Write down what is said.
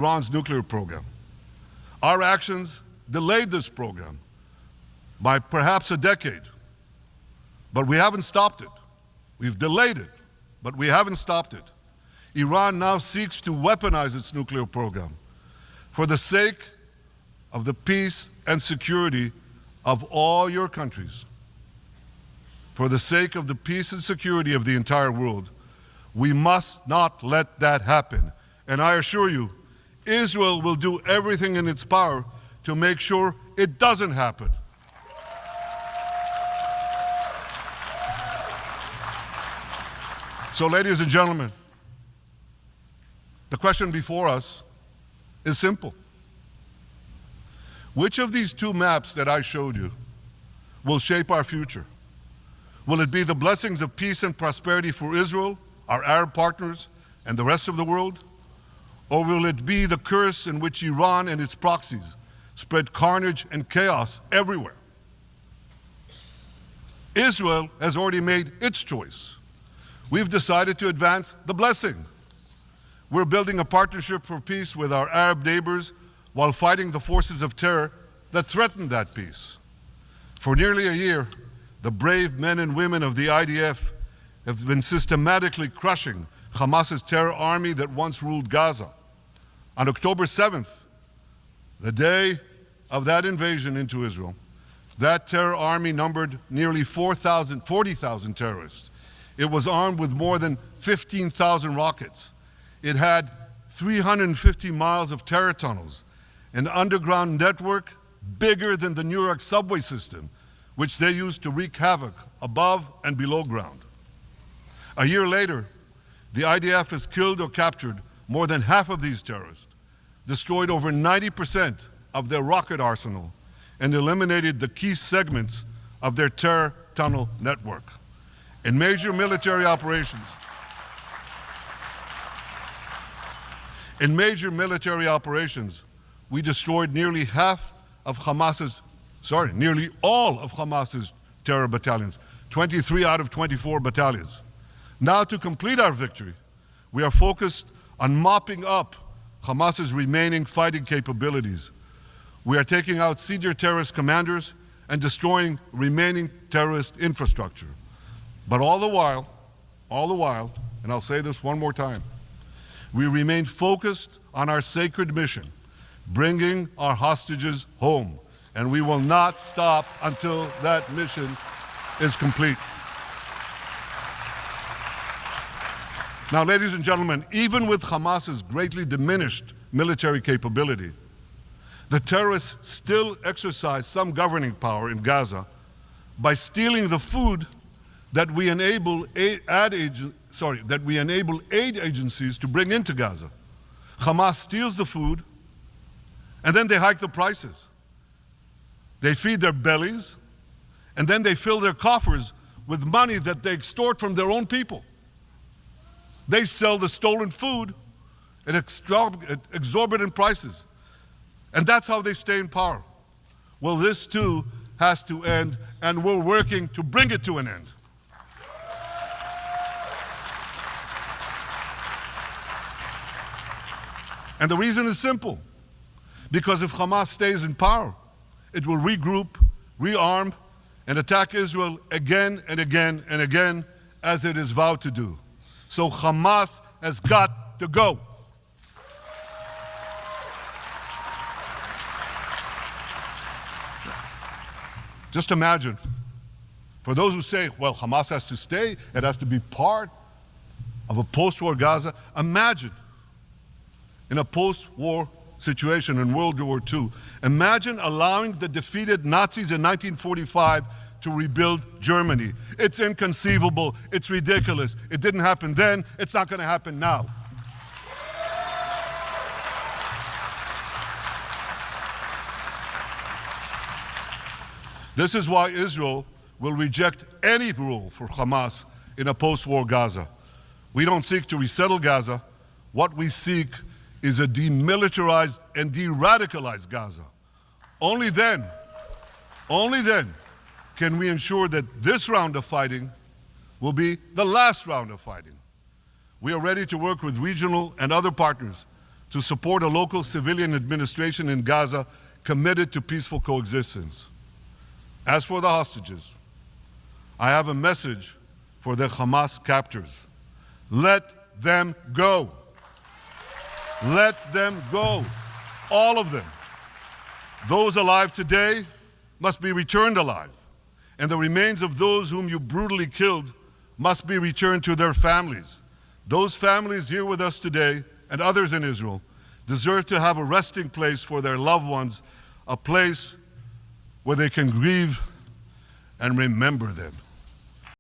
Iran's nuclear program. Our actions delayed this program by perhaps a decade, but we haven't stopped it. We've delayed it, but we haven't stopped it. Iran now seeks to weaponize its nuclear program for the sake of the peace and security of all your countries. For the sake of the peace and security of the entire world, we must not let that happen. And I assure you, Israel will do everything in its power to make sure it doesn't happen. So, ladies and gentlemen, the question before us is simple. Which of these two maps that I showed you will shape our future? Will it be the blessings of peace and prosperity for Israel, our Arab partners, and the rest of the world? Or will it be the curse in which Iran and its proxies spread carnage and chaos everywhere? Israel has already made its choice. We've decided to advance the blessing. We're building a partnership for peace with our Arab neighbors while fighting the forces of terror that threaten that peace. For nearly a year, the brave men and women of the IDF have been systematically crushing Hamas's terror army that once ruled Gaza. On October 7th, the day of that invasion into Israel, that terror army numbered nearly 40,000 terrorists. It was armed with more than 15,000 rockets. It had 350 miles of terror tunnels, an underground network bigger than the New York subway system, which they used to wreak havoc above and below ground. A year later, the IDF has killed or captured more than half of these terrorists, destroyed over 90% of their rocket arsenal, and eliminated the key segments of their terror tunnel network. In major military operations, we destroyed nearly all of Hamas's terror battalions, 23 out of 24 battalions. Now, to complete our victory, we are focused on mopping up Hamas's remaining fighting capabilities. We are taking out senior terrorist commanders and destroying remaining terrorist infrastructure. But all the while, and I'll say this one more time, we remain focused on our sacred mission, bringing our hostages home, and we will not stop until that mission is complete. Now, ladies and gentlemen, even with Hamas's greatly diminished military capability, the terrorists still exercise some governing power in Gaza by stealing the food that we enable aid agencies to bring into Gaza. Hamas steals the food, and then they hike the prices. They feed their bellies, and then they fill their coffers with money that they extort from their own people. They sell the stolen food at exorbitant prices, and that's how they stay in power. Well, this too has to end, and we're working to bring it to an end. And the reason is simple. Because if Hamas stays in power, it will regroup, rearm, and attack Israel again and again and again, as it is vowed to do. So Hamas has got to go. Just imagine, for those who say, well, Hamas has to stay, it has to be part of a post-war Gaza, imagine in a post-war situation in World War II, imagine allowing the defeated Nazis in 1945 to rebuild Germany. It's inconceivable, it's ridiculous. It didn't happen then, it's not going to happen now. This is why Israel will reject any role for Hamas in a post-war Gaza. We don't seek to resettle Gaza. What we seek is a demilitarized and de-radicalized Gaza. Only then can we ensure that this round of fighting will be the last round of fighting. We are ready to work with regional and other partners to support a local civilian administration in Gaza committed to peaceful coexistence. As for the hostages, I have a message for the Hamas captors. Let them go. Let them go. All of them. Those alive today must be returned alive, and the remains of those whom you brutally killed must be returned to their families. Those families here with us today, and others in Israel, deserve to have a resting place for their loved ones, a place where they can grieve and remember them.